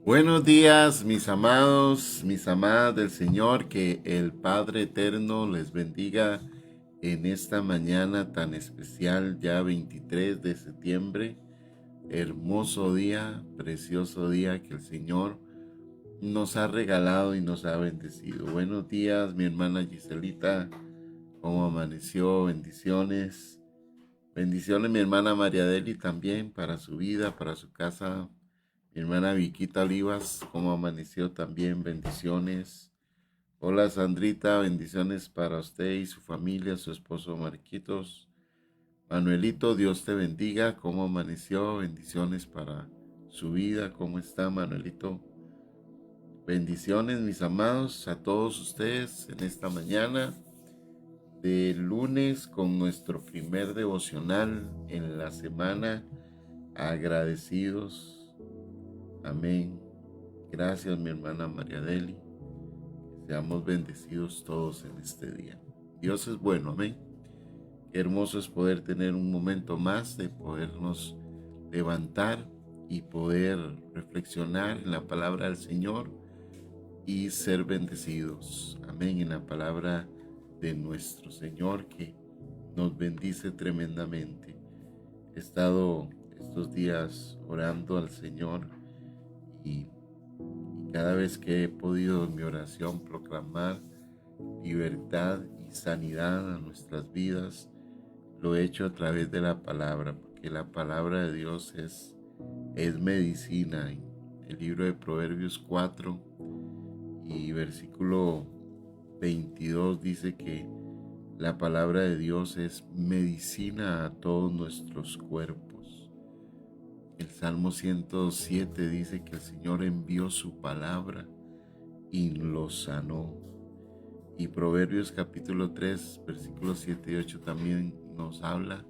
Buenos días, mis amados, mis amadas del Señor, que el Padre Eterno les bendiga en esta mañana tan especial, ya 23 de septiembre. Hermoso día, precioso día que el Señor nos ha regalado y nos ha bendecido. Buenos días, mi hermana Giselita, ¿cómo amaneció? Bendiciones. Bendiciones, mi hermana María Deli, también para su vida, para su casa. Mi hermana Viquita Olivas, ¿cómo amaneció? También bendiciones. Hola Sandrita, bendiciones para usted y su familia, su esposo Marquitos. Manuelito, Dios te bendiga, ¿cómo amaneció? Bendiciones para su vida, ¿cómo está Manuelito? Bendiciones, mis amados, a todos ustedes en esta mañana de lunes con nuestro primer devocional en la semana. Agradecidos. Amén. Gracias, mi hermana María Deli. Seamos bendecidos todos en este día. Dios es bueno, amén. Qué hermoso es poder tener un momento más de podernos levantar y poder reflexionar en la palabra del Señor y ser bendecidos. Amén. En la palabra de nuestro Señor que nos bendice tremendamente. He estado estos días orando al Señor y cada vez que he podido en mi oración proclamar libertad y sanidad a nuestras vidas, lo he hecho a través de la palabra, porque la palabra de Dios es medicina. En el libro de Proverbios 4 y versículo 22 dice que la palabra de Dios es medicina a todos nuestros cuerpos. El Salmo 107 dice que el Señor envió su palabra y los sanó. Y Proverbios capítulo 3, versículos 7 y 8 también nos habla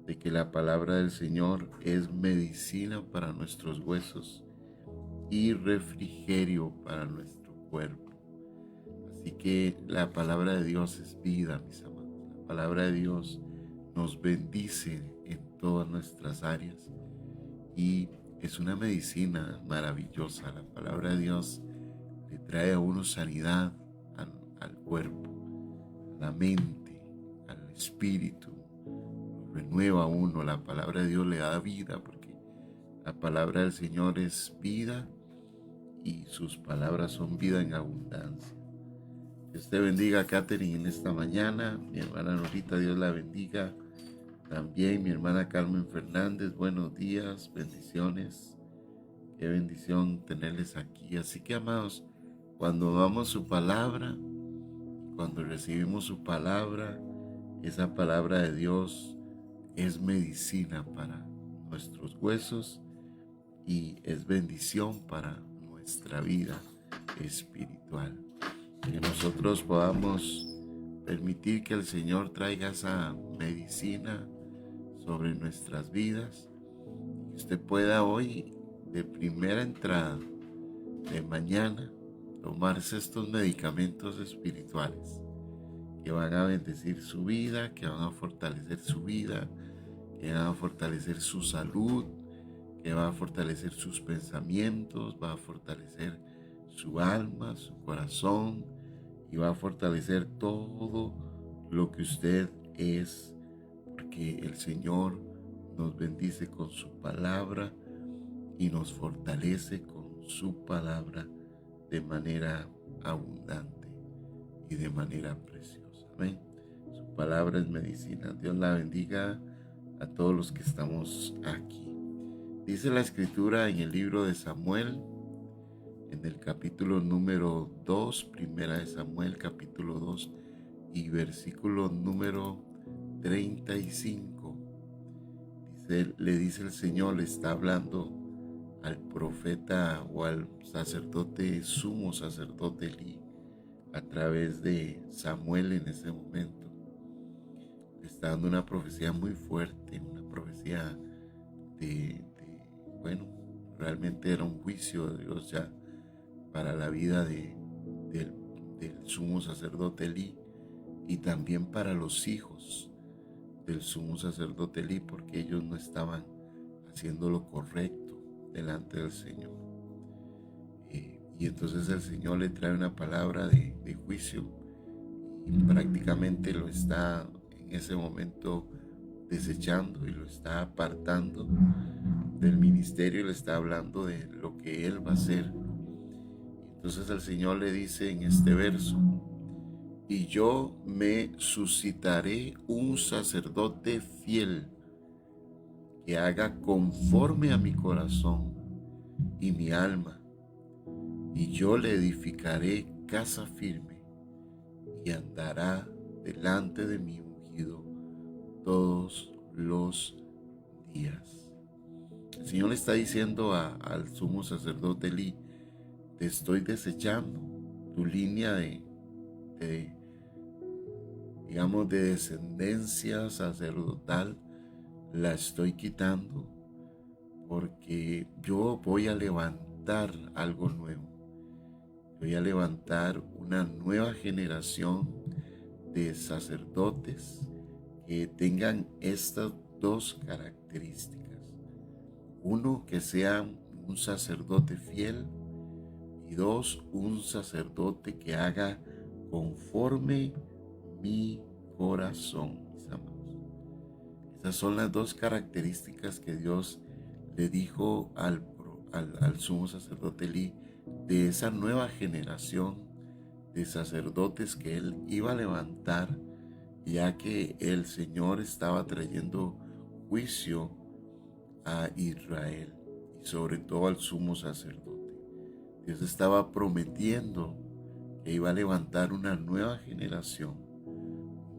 de que la palabra del Señor es medicina para nuestros huesos y refrigerio para nuestro cuerpo. Así que la palabra de Dios es vida, mis amados. La palabra de Dios nos bendice en todas nuestras áreas y es una medicina maravillosa. La palabra de Dios le trae a uno sanidad al cuerpo, a la mente, al espíritu. Lo renueva a uno. La palabra de Dios le da vida porque la palabra del Señor es vida y sus palabras son vida en abundancia. Dios te bendiga, Catherine, en esta mañana. Mi hermana Norita, Dios la bendiga. También mi hermana Carmen Fernández, buenos días, bendiciones. Qué bendición tenerles aquí. Así que, amados, cuando amamos su palabra, cuando recibimos su palabra, esa palabra de Dios es medicina para nuestros huesos y es bendición para nuestra vida espiritual. Que nosotros podamos permitir que el Señor traiga esa medicina sobre nuestras vidas y que usted pueda hoy, de primera entrada de mañana, tomarse estos medicamentos espirituales que van a bendecir su vida, que van a fortalecer su vida, que van a fortalecer su salud, que va a fortalecer sus pensamientos, va a fortalecer su alma, su corazón y va a fortalecer todo lo que usted es, porque el Señor nos bendice con su palabra y nos fortalece con su palabra de manera abundante y de manera preciosa. Amén. Su palabra es medicina. Dios la bendiga a todos los que estamos aquí. Dice la escritura en el libro de Samuel, en el capítulo número 2, primera de Samuel, capítulo 2 y versículo número 35. Le dice el Señor, le está hablando al profeta o al sacerdote, sumo sacerdote Elí, a través de Samuel en ese momento. Le está dando una profecía muy fuerte, una profecía bueno, realmente era un juicio de Dios ya para la vida del sumo sacerdote Elí y también para los hijos del sumo sacerdote Elí, porque ellos no estaban haciendo lo correcto delante del Señor. y entonces el Señor le trae una palabra de juicio y prácticamente lo está en ese momento desechando y lo está apartando del ministerio y le está hablando de lo que él va a hacer. Entonces el Señor le dice en este verso: y yo me suscitaré un sacerdote fiel que haga conforme a mi corazón y mi alma, y yo le edificaré casa firme y andará delante de mi ungido todos los días. El Señor le está diciendo al sumo sacerdote Elí: te estoy desechando, tu línea de, digamos, de descendencia sacerdotal la estoy quitando, porque yo voy a levantar algo nuevo. Voy a levantar una nueva generación de sacerdotes que tengan estas dos características. Uno, que sea un sacerdote fiel, y dos, un sacerdote que haga conforme mi corazón, mis amados. Esas son las dos características que Dios le dijo al sumo sacerdote Elí de esa nueva generación de sacerdotes que él iba a levantar, ya que el Señor estaba trayendo juicio a Israel y sobre todo al sumo sacerdote. Dios estaba prometiendo que iba a levantar una nueva generación,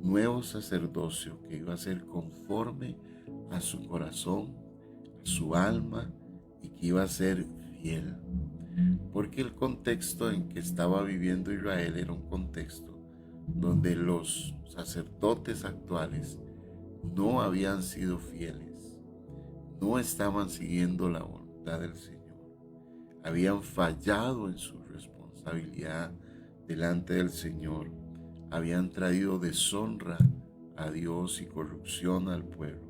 nuevo sacerdocio que iba a ser conforme a su corazón, a su alma, y que iba a ser fiel. Porque el contexto en que estaba viviendo Israel era un contexto donde los sacerdotes actuales no habían sido fieles, no estaban siguiendo la voluntad del Señor, habían fallado en su responsabilidad delante del Señor, habían traído deshonra a Dios y corrupción al pueblo,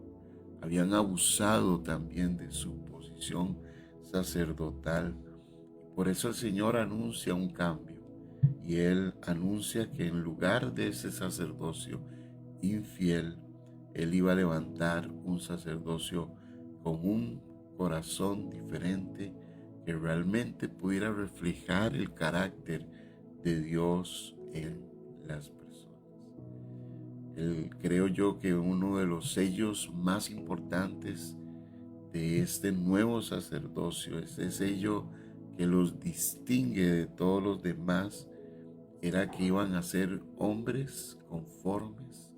habían abusado también de su posición sacerdotal. Por eso el Señor anuncia un cambio, y Él anuncia que en lugar de ese sacerdocio infiel, Él iba a levantar un sacerdocio con un corazón diferente, que realmente pudiera reflejar el carácter de Dios en las personas. Creo yo que uno de los sellos más importantes de este nuevo sacerdocio, ese sello que los distingue de todos los demás, era que iban a ser hombres conformes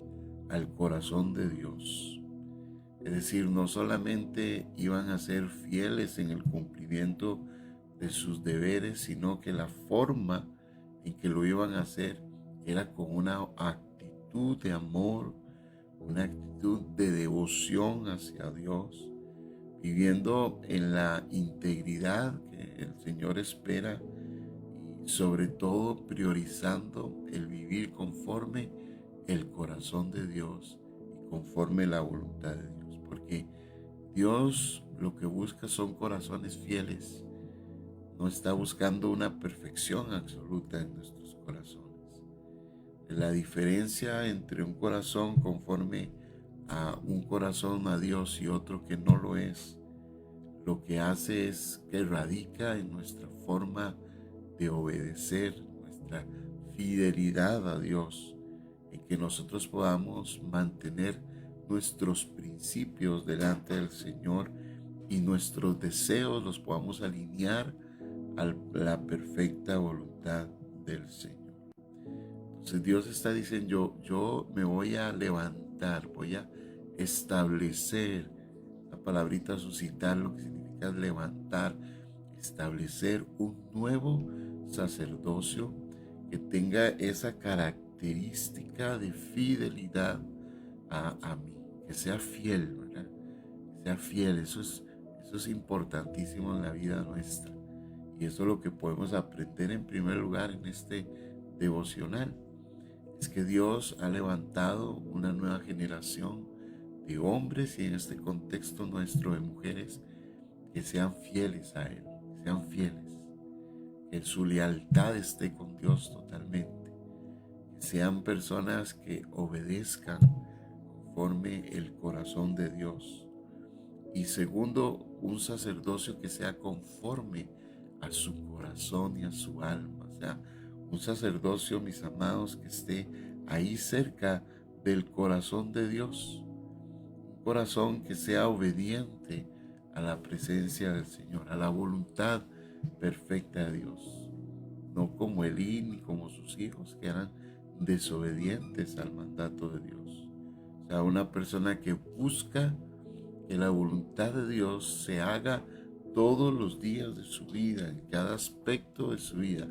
al corazón de Dios. Es decir, no solamente iban a ser fieles en el cumplimiento de sus deberes, sino que la forma en que lo iban a hacer era con una actitud de amor, una actitud de devoción hacia Dios, viviendo en la integridad que el Señor espera, y sobre todo priorizando el vivir conforme el corazón de Dios y conforme la voluntad de Dios, porque Dios lo que busca son corazones fieles. No está buscando una perfección absoluta en nuestros corazones. La diferencia entre un corazón conforme a un corazón a Dios y otro que no lo es, lo que hace es que radica en nuestra forma de obedecer, nuestra fidelidad a Dios, en que nosotros podamos mantener nuestros principios delante del Señor y nuestros deseos los podamos alinear a la perfecta voluntad del Señor. Entonces Dios está diciendo: yo me voy a levantar, voy a establecer. La palabrita suscitar lo que significa levantar, establecer un nuevo sacerdocio que tenga esa característica de fidelidad a mí, que sea fiel, ¿verdad? Que sea fiel, eso es importantísimo en la vida nuestra, y eso es lo que podemos aprender en primer lugar en este devocional. Es que Dios ha levantado una nueva generación de hombres, y en este contexto nuestro de mujeres, que sean fieles a Él, que sean fieles, que su lealtad esté con Dios totalmente, que sean personas que obedezcan conforme el corazón de Dios. Y segundo, un sacerdocio que sea conforme a su corazón y a su alma. O sea, un sacerdocio, mis amados, que esté ahí cerca del corazón de Dios. Un corazón que sea obediente a la presencia del Señor, a la voluntad perfecta de Dios. No como Elí ni como sus hijos, que eran desobedientes al mandato de Dios. O sea, una persona que busca que la voluntad de Dios se haga todos los días de su vida, en cada aspecto de su vida.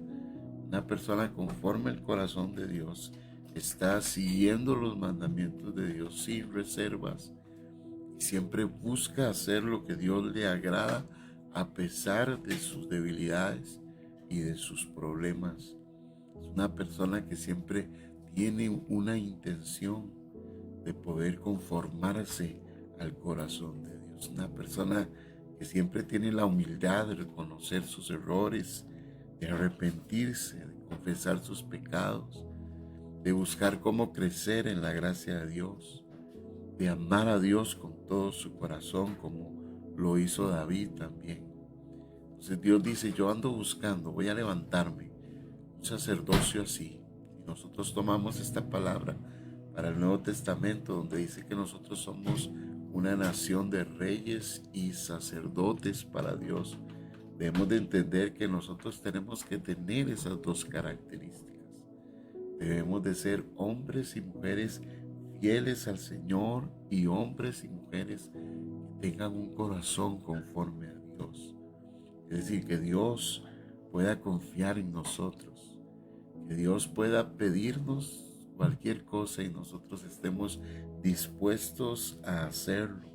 Una persona conforme al corazón de Dios está siguiendo los mandamientos de Dios sin reservas y siempre busca hacer lo que Dios le agrada a pesar de sus debilidades y de sus problemas. Es una persona que siempre tiene una intención de poder conformarse al corazón de Dios. Una persona que siempre tiene la humildad de reconocer sus errores, de arrepentirse, de confesar sus pecados, de buscar cómo crecer en la gracia de Dios, de amar a Dios con todo su corazón como lo hizo David también. Entonces Dios dice, yo ando buscando, voy a levantarme un sacerdocio así. Y nosotros tomamos esta palabra para el Nuevo Testamento, donde dice que nosotros somos una nación de reyes y sacerdotes para Dios. Debemos de entender que nosotros tenemos que tener esas dos características. Debemos de ser hombres y mujeres fieles al Señor y hombres y mujeres que tengan un corazón conforme a Dios. Es decir, que Dios pueda confiar en nosotros, que Dios pueda pedirnos cualquier cosa y nosotros estemos dispuestos a hacerlo.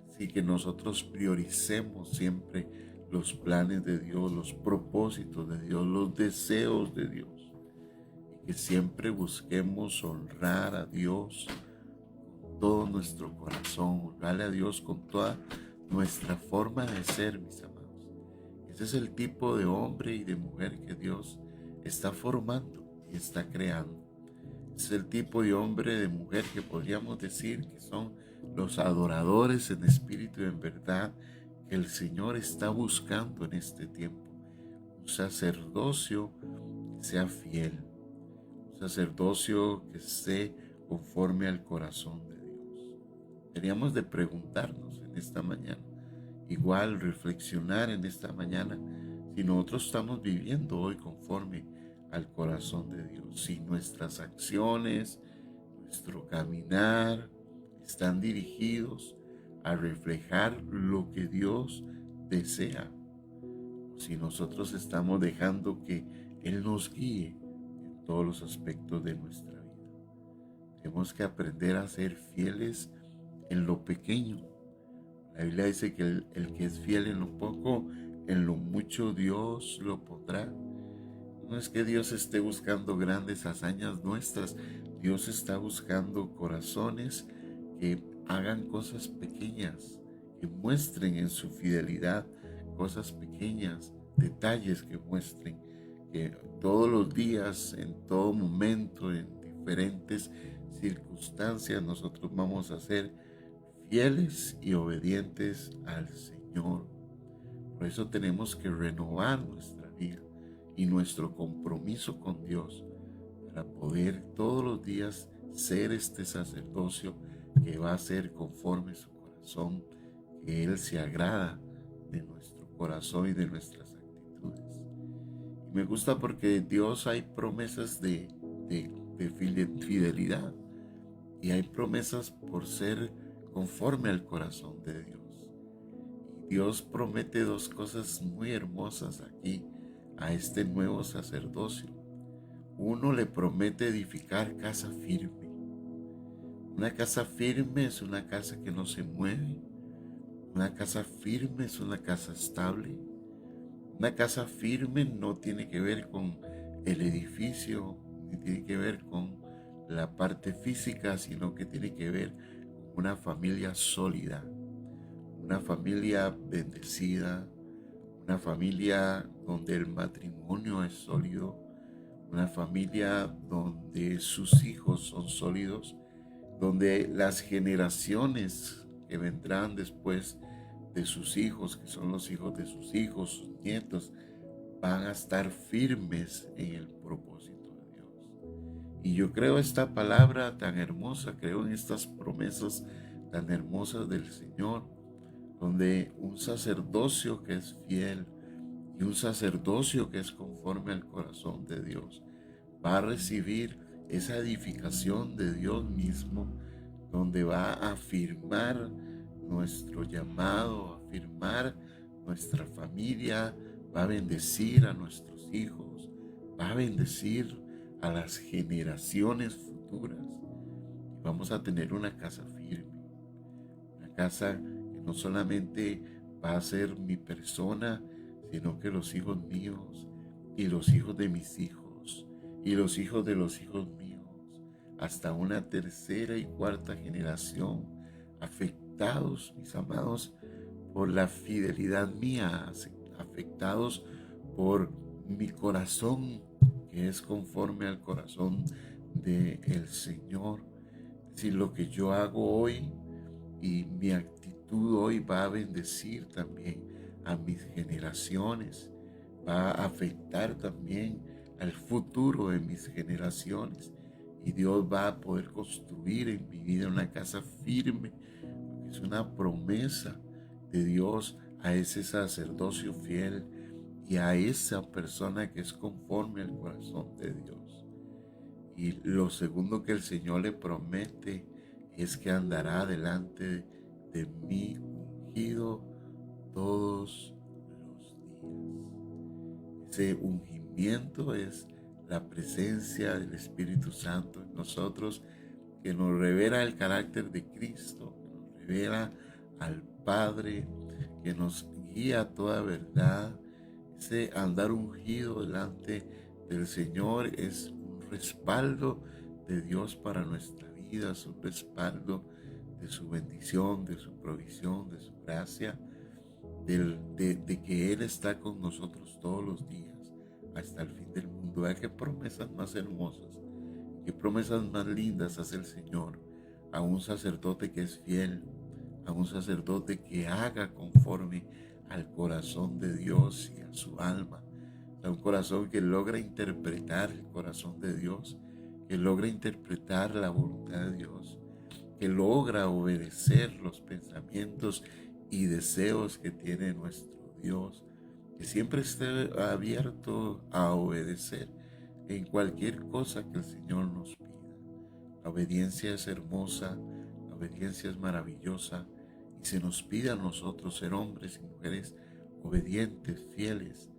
Así que nosotros prioricemos siempre los planes de Dios, los propósitos de Dios, los deseos de Dios. Y que siempre busquemos honrar a Dios con todo nuestro corazón, honrarle a Dios con toda nuestra forma de ser, mis amados. Ese es el tipo de hombre y de mujer que Dios está formando y está creando. Es el tipo de hombre y de mujer que podríamos decir que son los adoradores en espíritu y en verdad que el Señor está buscando en este tiempo. Un sacerdocio que sea fiel, un sacerdocio que esté conforme al corazón de Dios. Deberíamos de preguntarnos en esta mañana, igual reflexionar en esta mañana, si nosotros estamos viviendo hoy conforme al corazón de Dios, si nuestras acciones, nuestro caminar están dirigidos a reflejar lo que Dios desea, o si nosotros estamos dejando que Él nos guíe en todos los aspectos de nuestra vida. Tenemos que aprender a ser fieles en lo pequeño. La Biblia dice que el que es fiel en lo poco, en lo mucho Dios lo pondrá. No es que Dios esté buscando grandes hazañas nuestras, Dios está buscando corazones que hagan cosas pequeñas, que muestren en su fidelidad cosas pequeñas, detalles que muestren, que todos los días, en todo momento, en diferentes circunstancias, nosotros vamos a ser fieles y obedientes al Señor. Por eso tenemos que renovar nuestra vida y nuestro compromiso con Dios para poder todos los días ser este sacerdocio que va a ser conforme a su corazón, que Él se agrada de nuestro corazón y de nuestras actitudes. Y me gusta porque en Dios hay promesas de fidelidad y hay promesas por ser conforme al corazón de Dios. Y Dios promete dos cosas muy hermosas aquí a este nuevo sacerdocio. Uno, le promete edificar casa firme. Una casa firme es una casa que no se mueve. Una casa firme es una casa estable. Una casa firme no tiene que ver con el edificio, ni tiene que ver con la parte física, sino que tiene que ver con una familia sólida, una familia bendecida, una familia donde el matrimonio es sólido, una familia donde sus hijos son sólidos, donde las generaciones que vendrán después de sus hijos, que son los hijos de sus hijos, sus nietos, van a estar firmes en el propósito de Dios. Y yo creo esta palabra tan hermosa, creo en estas promesas tan hermosas del Señor, donde un sacerdocio que es fiel y un sacerdocio que es conforme al corazón de Dios va a recibir esa edificación de Dios mismo, donde va a afirmar nuestro llamado, a afirmar nuestra familia, va a bendecir a nuestros hijos, va a bendecir a las generaciones futuras. Y vamos a tener una casa firme, una casa que no solamente va a ser mi persona, sino que los hijos míos y los hijos de mis hijos y los hijos de los hijos míos, hasta una tercera y cuarta generación, afectados, mis amados, por la fidelidad mía, afectados por mi corazón, que es conforme al corazón del Señor. Si lo que yo hago hoy y mi actitud hoy va a bendecir también a mis generaciones, va a afectar también al futuro de mis generaciones, y Dios va a poder construir en mi vida una casa firme, porque es una promesa de Dios a ese sacerdocio fiel y a esa persona que es conforme al corazón de Dios. Y lo segundo que el Señor le promete es que andará delante de mí ungido todos los días. Ese ungimiento es la presencia del Espíritu Santo en nosotros, que nos revela el carácter de Cristo, que nos revela al Padre, que nos guía a toda verdad. Ese andar ungido delante del Señor es un respaldo de Dios para nuestra vida, es un respaldo de su bendición, de su provisión, de su gracia, de que Él está con nosotros todos los días hasta el fin del mundo. Vea qué promesas más hermosas, qué promesas más lindas hace el Señor a un sacerdote que es fiel, a un sacerdote que haga conforme al corazón de Dios y a su alma, a un corazón que logra interpretar el corazón de Dios, que logra interpretar la voluntad de Dios, que logra obedecer los pensamientos y deseos que tiene nuestro Dios, que siempre esté abierto a obedecer en cualquier cosa que el Señor nos pida. La obediencia es hermosa, la obediencia es maravillosa, y se nos pide a nosotros ser hombres y mujeres obedientes, fieles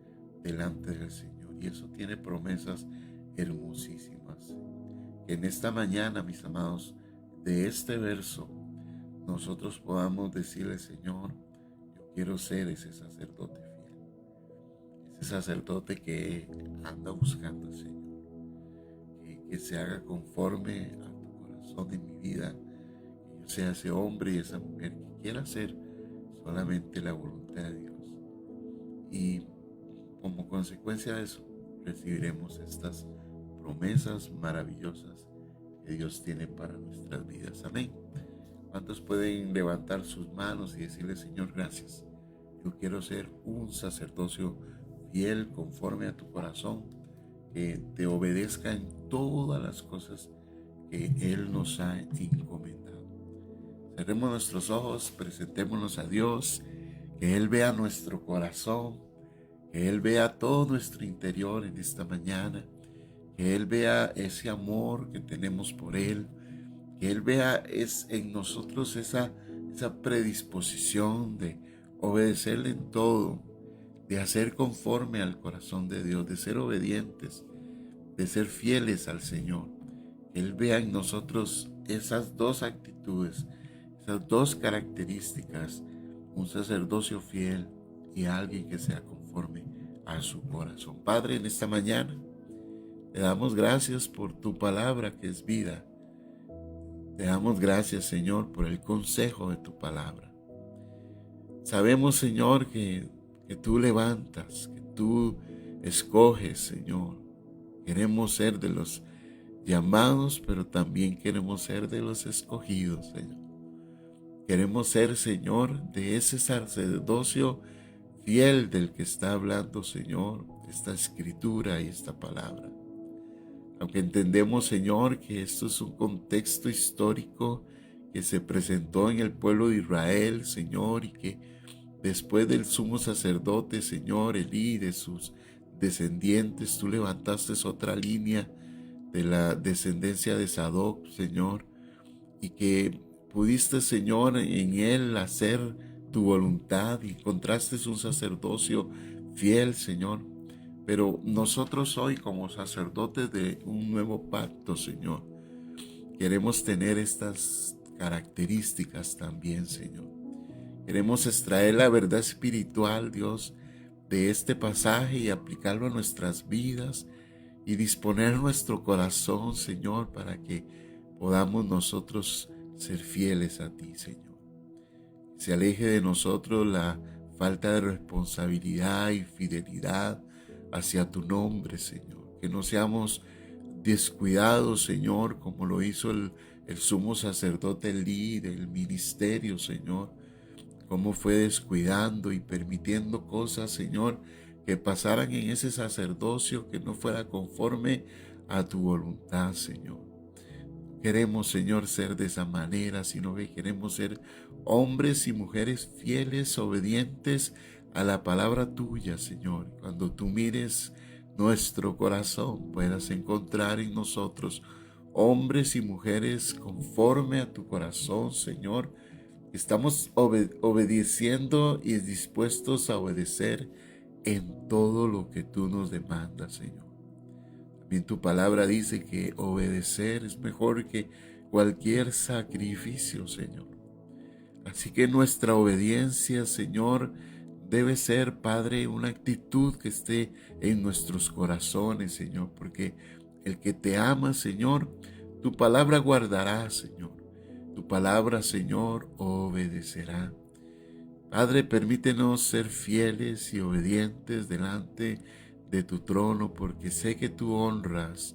delante del Señor. Y eso tiene promesas hermosísimas. Que en esta mañana, mis amados, de este verso, nosotros podamos decirle: Señor, yo quiero ser ese sacerdote fiel, ese sacerdote que anda buscando al Señor, que se haga conforme a tu corazón en mi vida, que yo sea ese hombre y esa mujer que quiera hacer solamente la voluntad de Dios. Y como consecuencia de eso, recibiremos estas promesas maravillosas que Dios tiene para nuestras vidas. Amén. ¿Cuántos pueden levantar sus manos y decirle: Señor, gracias? Yo quiero ser un sacerdocio fiel conforme a tu corazón, que te obedezca en todas las cosas que Él nos ha encomendado. Cerremos nuestros ojos, presentémonos a Dios, que Él vea nuestro corazón, que Él vea todo nuestro interior en esta mañana, que Él vea ese amor que tenemos por Él, que Él vea en nosotros esa predisposición de obedecerle en todo, de hacer conforme al corazón de Dios, de ser obedientes, de ser fieles al Señor. Que Él vea en nosotros esas dos actitudes, esas dos características: un sacerdocio fiel y alguien que sea conforme a su corazón. Padre, en esta mañana te damos gracias por tu palabra que es vida. Te damos gracias, Señor, por el consejo de tu palabra. Sabemos, Señor, que que tú levantas, que tú escoges, Señor. Queremos ser de los llamados, pero también queremos ser de los escogidos, Señor. Queremos ser, Señor, de ese sacerdocio fiel del que está hablando, Señor, esta escritura y esta palabra. Aunque entendemos, Señor, que esto es un contexto histórico que se presentó en el pueblo de Israel, Señor, y que después del sumo sacerdote, Señor, Elí, de sus descendientes, tú levantaste otra línea de la descendencia de Sadoc, Señor, y que pudiste, Señor, en él hacer tu voluntad y encontraste un sacerdocio fiel, Señor. Pero nosotros hoy, como sacerdotes de un nuevo pacto, Señor, queremos tener estas características también, Señor. Queremos extraer la verdad espiritual, Dios, de este pasaje y aplicarlo a nuestras vidas y disponer nuestro corazón, Señor, para que podamos nosotros ser fieles a ti, Señor. Se aleje de nosotros la falta de responsabilidad y fidelidad hacia tu nombre, Señor. Que no seamos descuidados, Señor, como lo hizo el sumo sacerdote Elí del ministerio, Señor. Cómo fue descuidando y permitiendo cosas, Señor, que pasaran en ese sacerdocio que no fuera conforme a tu voluntad, Señor. Queremos, Señor, ser de esa manera, sino que queremos ser hombres y mujeres fieles, obedientes a la palabra tuya, Señor. Cuando tú mires nuestro corazón, puedas encontrar en nosotros hombres y mujeres conforme a tu corazón, Señor. Estamos obedeciendo y dispuestos a obedecer en todo lo que tú nos demandas, Señor. También tu palabra dice que obedecer es mejor que cualquier sacrificio, Señor. Así que nuestra obediencia, Señor, debe ser, Padre, una actitud que esté en nuestros corazones, Señor, porque el que te ama, Señor, tu palabra guardará, Señor. Tu palabra, Señor, obedecerá. Padre, permítenos ser fieles y obedientes delante de tu trono, porque sé que tú honras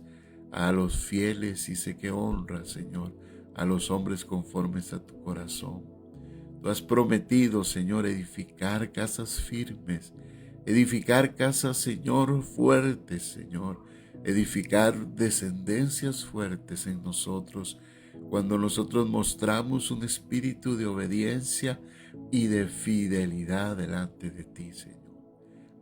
a los fieles y sé que honras, Señor, a los hombres conformes a tu corazón. Tú has prometido, Señor, edificar casas firmes, edificar casas, Señor, fuertes, Señor, edificar descendencias fuertes en nosotros, cuando nosotros mostramos un espíritu de obediencia y de fidelidad delante de ti, Señor.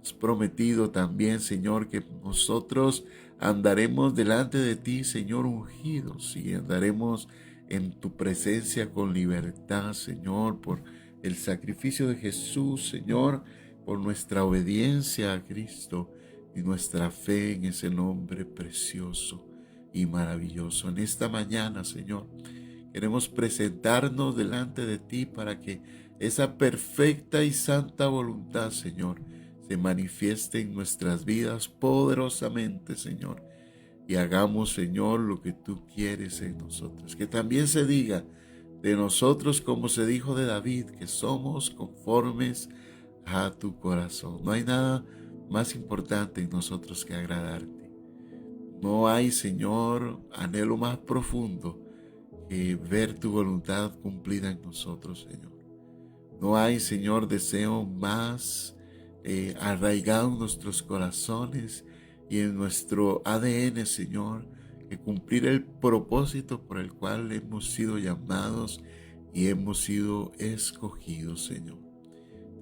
Has prometido también, Señor, que nosotros andaremos delante de ti, Señor, ungidos, y andaremos en tu presencia con libertad, Señor, por el sacrificio de Jesús, Señor, por nuestra obediencia a Cristo y nuestra fe en ese nombre precioso y maravilloso. En esta mañana, Señor, queremos presentarnos delante de ti para que esa perfecta y santa voluntad, Señor, se manifieste en nuestras vidas poderosamente, Señor, y hagamos, Señor, lo que tú quieres en nosotros. Que también se diga de nosotros como se dijo de David, que somos conformes a tu corazón. No hay nada más importante en nosotros que agradarte. No hay, Señor, anhelo más profundo que ver tu voluntad cumplida en nosotros, Señor. No hay, Señor, deseo más arraigado en nuestros corazones y en nuestro ADN, Señor, que cumplir el propósito por el cual hemos sido llamados y hemos sido escogidos, Señor.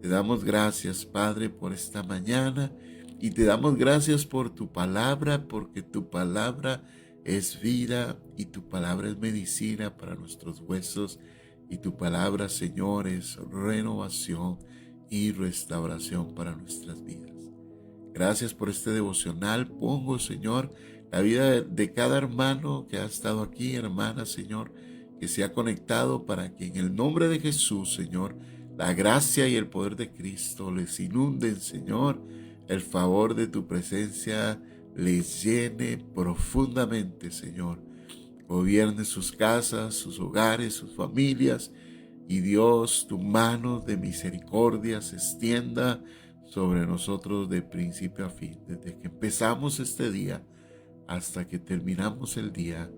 Te damos gracias, Padre, por esta mañana y te damos gracias por tu palabra, porque tu palabra es vida y tu palabra es medicina para nuestros huesos y tu palabra, Señor, es renovación y restauración para nuestras vidas. Gracias por este devocional. Pongo, Señor, la vida de cada hermano que ha estado aquí, hermana, Señor, que se ha conectado para que en el nombre de Jesús, Señor, la gracia y el poder de Cristo les inunden, Señor. El favor de tu presencia les llene profundamente, Señor. Gobierne sus casas, sus hogares, sus familias. Y Dios, tu mano de misericordia se extienda sobre nosotros de principio a fin. Desde que empezamos este día hasta que terminamos el día,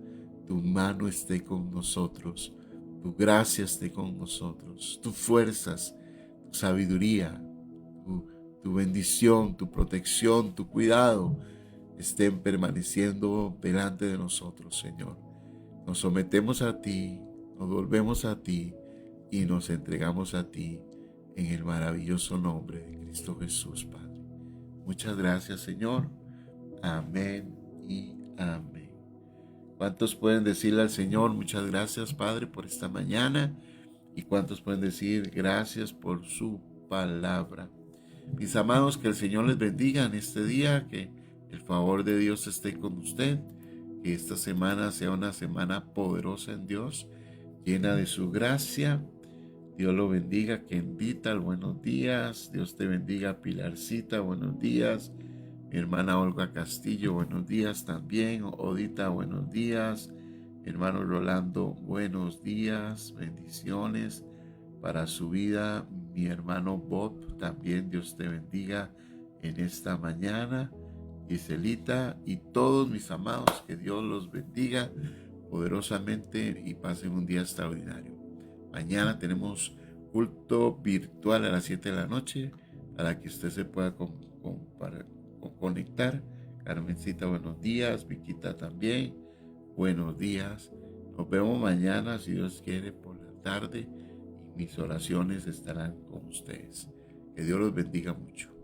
tu mano esté con nosotros, tu gracia esté con nosotros, tus fuerzas, tu sabiduría, tu bendición, tu protección, tu cuidado estén permaneciendo delante de nosotros, Señor. Nos sometemos a ti, nos volvemos a ti y nos entregamos a ti en el maravilloso nombre de Cristo Jesús, Padre. Muchas gracias, Señor. Amén y amén. ¿Cuántos pueden decirle al Señor muchas gracias, Padre, por esta mañana? ¿Y cuántos pueden decir gracias por su palabra? Mis amados, que el Señor les bendiga en este día, que el favor de Dios esté con usted, que esta semana sea una semana poderosa en Dios, llena de su gracia. Dios lo bendiga. Kendita, buenos días. Dios te bendiga. Pilarcita, buenos días. Mi hermana Olga Castillo, buenos días también. Odita, buenos días. Mi hermano Rolando, buenos días. Bendiciones para su vida. Mi hermano Bob, también Dios te bendiga en esta mañana. Giselita y todos mis amados, que Dios los bendiga poderosamente y pasen un día extraordinario. Mañana tenemos culto virtual a las 7 de la noche para que usted se pueda conectar. Carmencita, buenos días. Viquita también, buenos días. Nos vemos mañana, si Dios quiere, por la tarde. Y mis oraciones estarán con ustedes. Que Dios los bendiga mucho.